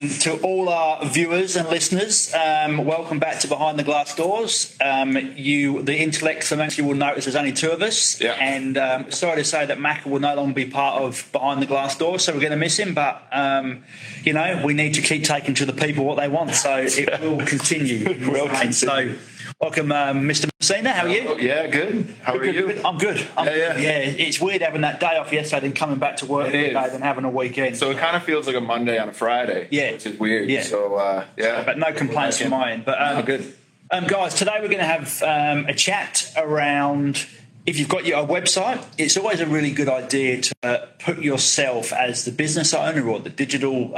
To all our viewers and listeners, welcome back to Behind the Glass Doors. The intellects amongst you will notice there's only two of us. Yeah. And sorry to say that Macca will no longer be part of Behind the Glass Doors, so we're going to miss him. But, we need to keep taking to the people what they want, so it will continue. So, welcome, Mr. Messina. How are you? Yeah, good. How are you? I'm good. Yeah, it's weird having that day off yesterday, then coming back to work today, then having a weekend. So it kind of feels like a Monday on a Friday. Yeah. Which is weird. Yeah. So, But no complaints from my end. But good. Guys, today we're going to have a chat around, if you've got your website, it's always a really good idea to put yourself as the business owner or the digital...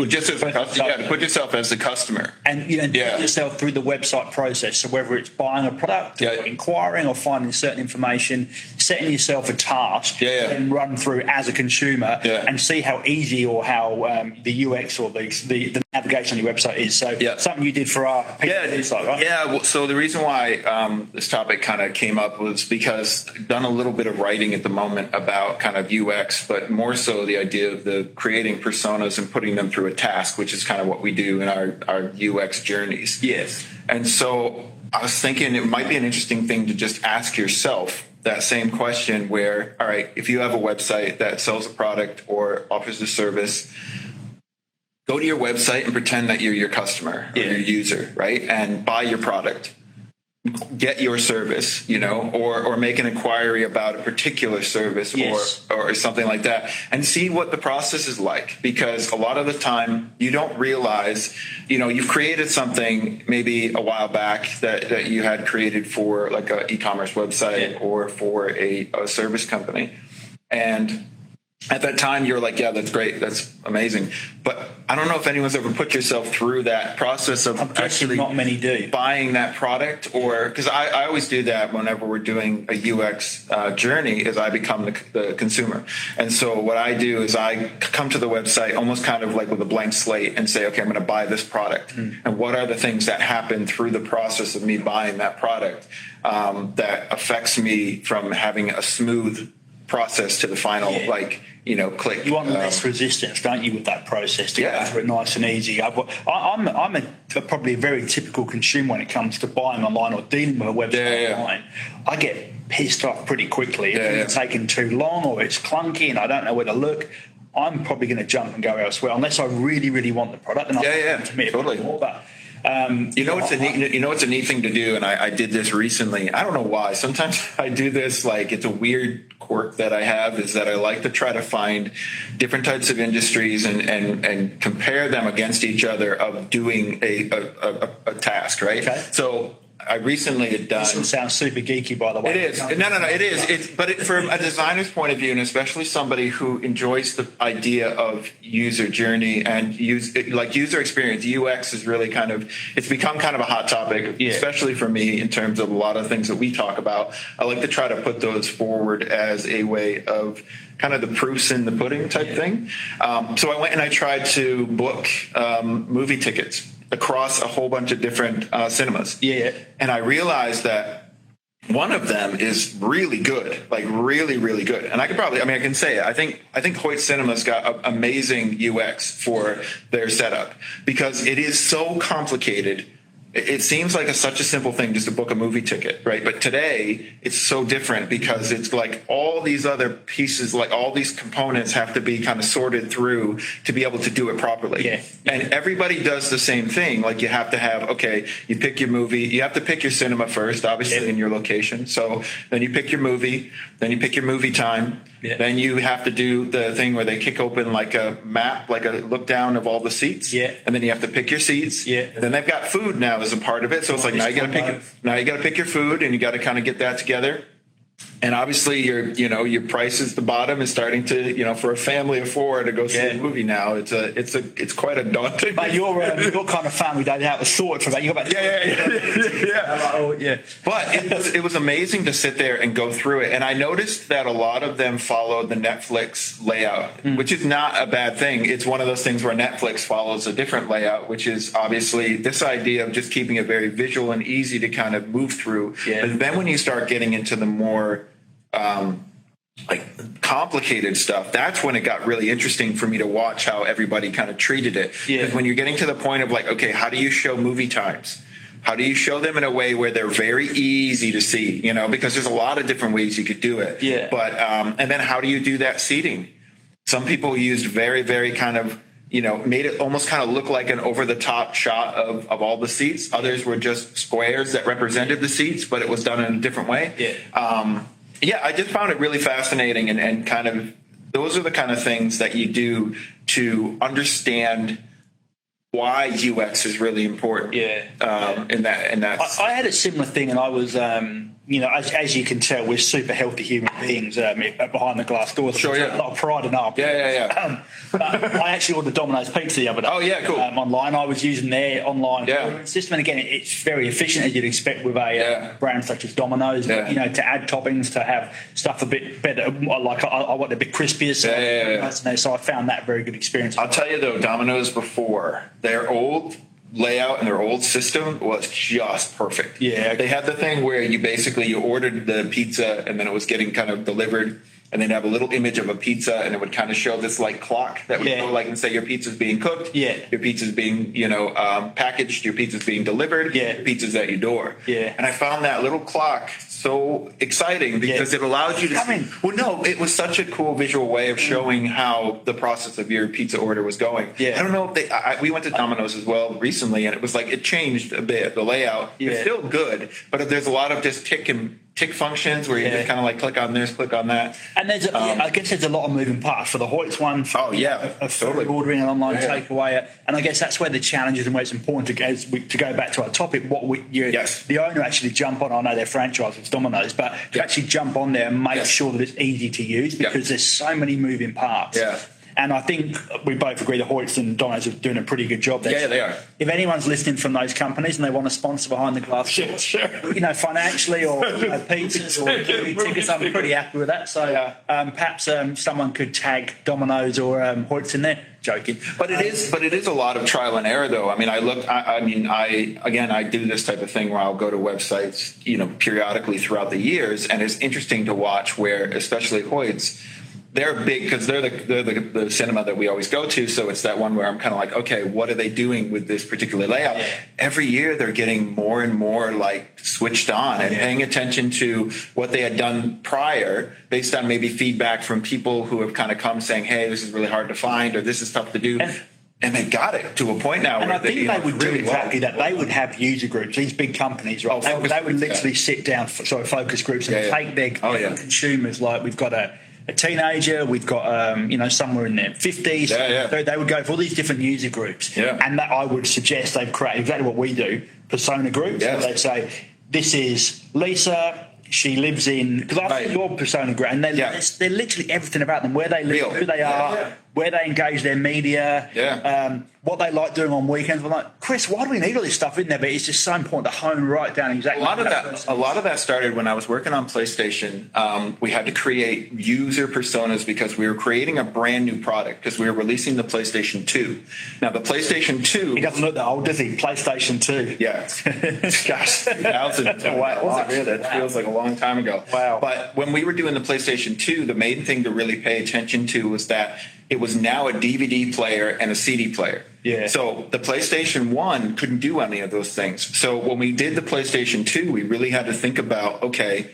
just as a customer, put yourself as the customer. And put yourself through the website process. So whether it's buying a product or inquiring or finding certain information, setting yourself a task and run through as a consumer and see how easy or how the UX or the navigation on your website is. So something you did for our website, right? Yeah, well, so the reason why this topic kind of came up was because I've done a little bit of writing at the moment about kind of UX, but more so the idea of the creating personas and putting them through a task, which is kind of what we do in our UX journeys. Yes. And so I was thinking it might be an interesting thing to just ask yourself that same question where, all right, if you have a website that sells a product or offers a service, go to your website and pretend that you're your customer or your user, right? And buy your product. Get your service, or make an inquiry about a particular service or something like that, and see what the process is like. Because a lot of the time you don't realize, you've created something maybe a while back that you had created for like an e-commerce website or for a service company. And at that time, you're like, yeah, that's great. That's amazing. But I don't know if anyone's ever put yourself through that process of actually not many do. Buying that product, or because I always do that whenever we're doing a UX journey is I become the consumer. And so what I do is I come to the website almost kind of like with a blank slate and say, okay, I'm going to buy this product. And what are the things that happen through the process of me buying that product that affects me from having a smooth process to the final, click. You want less resistance, don't you, with that process to go through it nice and easy. I'm probably a very typical consumer when it comes to buying online or dealing with a website online. I get pissed off pretty quickly if it's taking too long or it's clunky and I don't know where to look. I'm probably going to jump and go elsewhere unless I really, really want the product. And I commit totally. More, but it's a neat thing to do, and I did this recently. I don't know why. Sometimes I do this, like it's a weird quirk that I have, is that I like to try to find different types of industries and compare them against each other of doing a task, right? Okay. So I recently had done... This sounds super geeky, by the way. It is. No, it is. But from a designer's point of view, and especially somebody who enjoys the idea of user journey and user experience, UX is really it's become kind of a hot topic, especially for me in terms of a lot of things that we talk about. I like to try to put those forward as a way of kind of the proofs in the pudding type thing. So I went and I tried to book movie tickets across a whole bunch of different cinemas. Yeah. And I realized that one of them is really good, like really, really good. And I can say it. I think Hoyt Cinema's got amazing UX for their setup because it is so complicated. It seems like such a simple thing just to book a movie ticket, right? But today it's so different because it's like all these other pieces, like all these components have to be kind of sorted through to be able to do it properly. Yeah. And everybody does the same thing. Like you have to have, you pick your movie, you have to pick your cinema first, obviously in your location. So then you pick your movie, then you pick your movie time. Yeah. Then you have to do the thing where they kick open like a map, like a look down of all the seats. Yeah. And then you have to pick your seats. Yeah. And then they've got food now as a part of it. So it's like now you got to pick your food and you got to kind of get that together. And obviously your price is the bottom is starting to, for a family of four to go see a movie now. It's quite a daunting. But your kind of family day out was sorted for that. You got yeah. But it was amazing to sit there and go through it. And I noticed that a lot of them followed the Netflix layout, which is not a bad thing. It's one of those things where Netflix follows a different layout, which is obviously this idea of just keeping it very visual and easy to kind of move through. Yeah. But then when you start getting into the more like complicated stuff, that's when it got really interesting for me to watch how everybody kind of treated it. Because when you're getting to the point of like, okay, how do you show movie times? How do you show them in a way where they're very easy to see, you know, because there's a lot of different ways you could do it. Yeah. But, and then how do you do that seating? Some people used very, very kind of, you know, made it almost kind of look like an over the top shot of all the seats. Others were just squares that represented the seats, but it was done in a different way. Yeah. I just found it really fascinating and kind of, those are the kind of things that you do to understand why UX is really important. In that. I had a similar thing, and I was, you know, as you can tell, we're super healthy human beings behind the glass doors. Sure, A lot of pride in our. But I actually ordered Domino's pizza the other day. Oh yeah, cool. Online, I was using their online ordering system, and again, it's very efficient as you'd expect with a brand such as Domino's. You know, to add toppings, to have stuff a bit better, like I want it a bit crispier. So I found that a very good experience. I'll tell you though, Domino's before their old layout and their old system was just perfect. They had the thing where you ordered the pizza and then it was getting kind of delivered, and they'd have a little image of a pizza and it would kind of show this like clock that would go like and say your pizza's being cooked, your pizza's being, you know, packaged, your pizza's being delivered, your pizza's at your door. And I found that little clock so exciting because it allowed you to see. Well, no, it was such a cool visual way of showing how the process of your pizza order was going. I don't know if we went to Domino's as well recently, and it was like it changed a bit. The layout is still good, but there's a lot of just tick functions where you just kind of like click on this, click on that. And there's, I guess there's a lot of moving parts for the Hoyts one. Totally. Ordering an online takeaway, and I guess that's where the challenge is and where it's important to go back to our topic. The owner actually jump on. I know their franchise is Domino's, but to actually jump on there and make sure that it's easy to use because there's so many moving parts. And I think we both agree that Hoyts and Domino's are doing a pretty good job there. Yeah, they are. If anyone's listening from those companies and they want to sponsor Behind the Glass, you know, financially or pizzas or tickets, I'm pretty happy with that. So perhaps someone could tag Domino's or Hoyts in there. Joking, but it is a lot of trial and error, though. I mean, I do this type of thing where I'll go to websites, you know, periodically throughout the years, and it's interesting to watch where, especially Hoyts, they're big because they're the cinema that we always go to. So it's that one where I'm kind of like, okay, what are they doing with this particular layout? Every year they're getting more and more like switched on and paying attention to what they had done prior based on maybe feedback from people who have kind of come saying, hey, this is really hard to find or this is tough to do. And they got it to a point now. And I think they would do exactly that. They would have user groups, these big companies, right? They would literally sit down, focus groups and take their consumers. Like we've got a teenager, we've got you know, somewhere in their 50s. They would go for all these different user groups, and that I would suggest they've created exactly what we do, persona groups. Where they'd say, "This is Lisa. She lives in," because I think your persona group, and they're literally everything about them: where they live, who they are, where they engage their media, what they like doing on weekends. I'm like, Chris, why do we need all this stuff in there? But it's just so important to hone right down exactly. A lot of that started when I was working on PlayStation. We had to create user personas because we were creating a brand new product because we were releasing the PlayStation 2. Now the PlayStation 2. He doesn't look that old, does he? PlayStation 2. Yeah. Gosh, 2000. Wow, was it really? That feels like a long time ago. Wow. But when we were doing the PlayStation 2, the main thing to really pay attention to was that it was now a DVD player and a CD player. So the PlayStation 1 couldn't do any of those things. So when we did the PlayStation 2, we really had to think about, okay,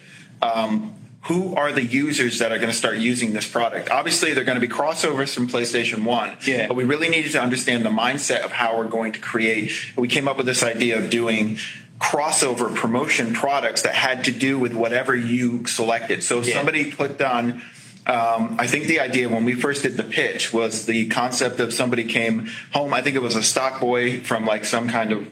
who are the users that are going to start using this product? Obviously, they're going to be crossovers from PlayStation 1. But we really needed to understand the mindset of how we're going to create. We came up with this idea of doing crossover promotion products that had to do with whatever you selected. So if somebody clicked on, I think the idea when we first did the pitch was the concept of somebody came home. I think it was a stock boy from like some kind of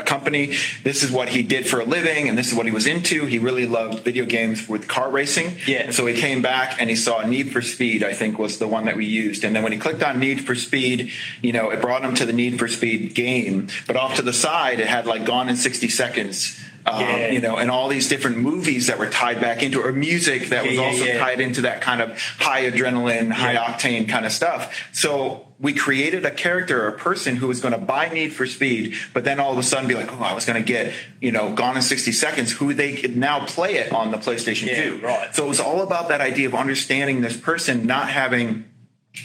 company. This is what he did for a living and this is what he was into. He really loved video games with car racing. So he came back and he saw Need for Speed, I think was the one that we used. And then when he clicked on Need for Speed, you know, it brought him to the Need for Speed game. But off to the side, it had like Gone in 60 Seconds you know, and all these different movies that were tied back into, or music that was also tied into that kind of high adrenaline, high octane kind of stuff. So we created a character or a person who was going to buy Need for Speed, but then all of a sudden be like, oh, I was going to get, you know, Gone in 60 Seconds, who they could now play it on the PlayStation 2. Right. So it was all about that idea of understanding this person not having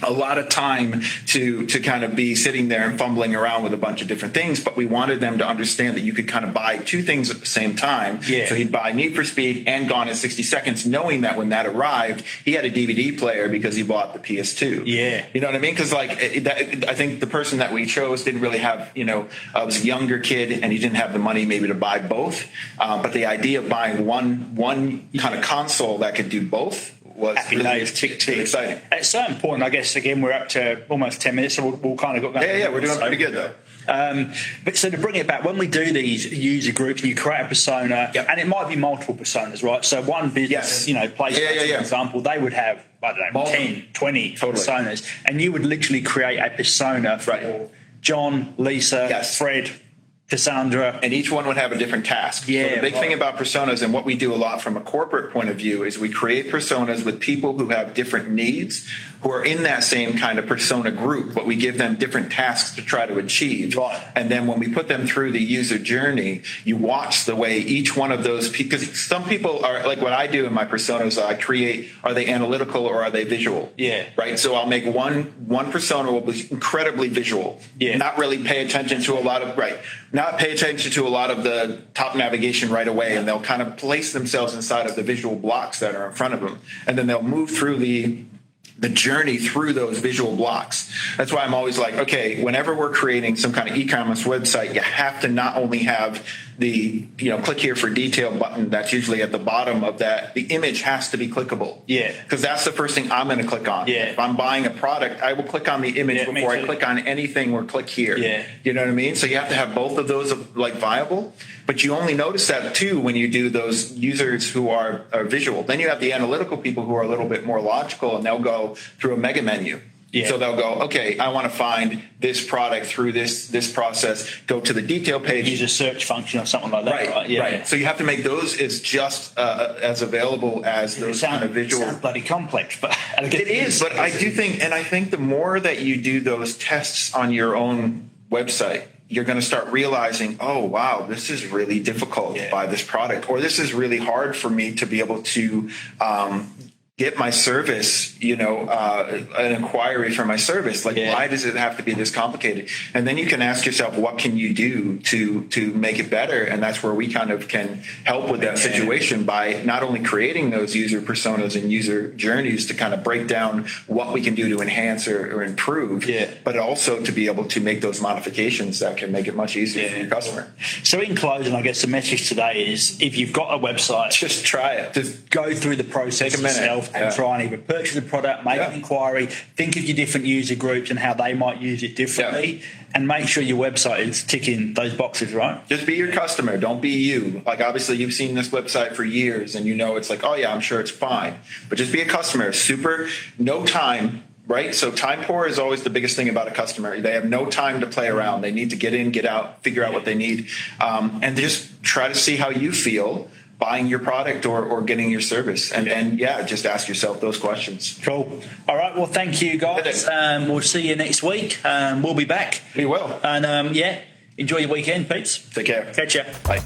a lot of time to kind of be sitting there and fumbling around with a bunch of different things, but we wanted them to understand that you could kind of buy two things at the same time. So he'd buy Need for Speed and Gone in 60 Seconds, knowing that when that arrived, he had a DVD player because he bought the PS2. You know what I mean? Because like I think the person that we chose didn't really have, you know, was a younger kid and he didn't have the money maybe to buy both. But the idea of buying one kind of console that could do both was happy really days, tick, tick. exciting. It's so important. I guess, again, we're up to almost 10 minutes, so we'll kind of got going. Yeah, we're doing pretty good, though. But so to bring it back, when we do these user groups, you create a persona, and it might be multiple personas, right? So one business, you know, PlayStation, for example, they would have, I don't know, 10, 20 personas, and you would literally create a persona for John, Lisa, Fred, Cassandra. And each one would have a different task. So the big thing about personas, and what we do a lot from a corporate point of view, is we create personas with people who have different needs, who are in that same kind of persona group, but we give them different tasks to try to achieve. And then when we put them through the user journey, you watch the way each one of those, because some people are, like what I do in my personas, I create, are they analytical or are they visual? Right? So I'll make one persona will be incredibly visual. Not really pay attention to a lot of, not pay attention to a lot of the top navigation right away, and they'll kind of place themselves inside of the visual blocks that are in front of them. And then they'll move through the journey through those visual blocks. That's why I'm always like, okay, whenever we're creating some kind of e-commerce website, you have to not only have the, you know, click here for detail button that's usually at the bottom of that. The image has to be clickable. Because that's the first thing I'm going to click on. If I'm buying a product, I will click on the image before I click on anything or click here. You know what I mean? So you have to have both of those like viable, but you only notice that too when you do those users who are visual. Then you have the analytical people who are a little bit more logical, and they'll go through a mega menu. So they'll go, okay, I want to find this product through this process, go to the detail page. Use a search function or something like that. Right. So you have to make those as just as available as those kind of visual. It sounds bloody complex, but it is. But I do think, and I think the more that you do those tests on your own website, you're going to start realizing, oh, wow, this is really difficult to buy this product, or this is really hard for me to be able to get my service, you know, an inquiry for my service. Like, why does it have to be this complicated? And then you can ask yourself, what can you do to make it better? And that's where we kind of can help with that situation by not only creating those user personas and user journeys to kind of break down what we can do to enhance or improve, but also to be able to make those modifications that can make it much easier for your customer. So in closing, I guess the message today is, if you've got a website, just try it. Just go through the process yourself and try and either purchase a product, make an inquiry, think of your different user groups and how they might use it differently, and make sure your website is ticking those boxes, right? Just be your customer. Don't be you. Like, obviously, you've seen this website for years and you know it's like, oh, yeah, I'm sure it's fine. But just be a customer. No time. Right? So time poor is always the biggest thing about a customer. They have no time to play around. They need to get in, get out, figure out what they need, and just try to see how you feel buying your product or getting your service. And just ask yourself those questions. Cool. All right. Well, thank you, guys. We'll see you next week. We'll be back. We will. And enjoy your weekend, Pete. Take care. Catch ya. Bye.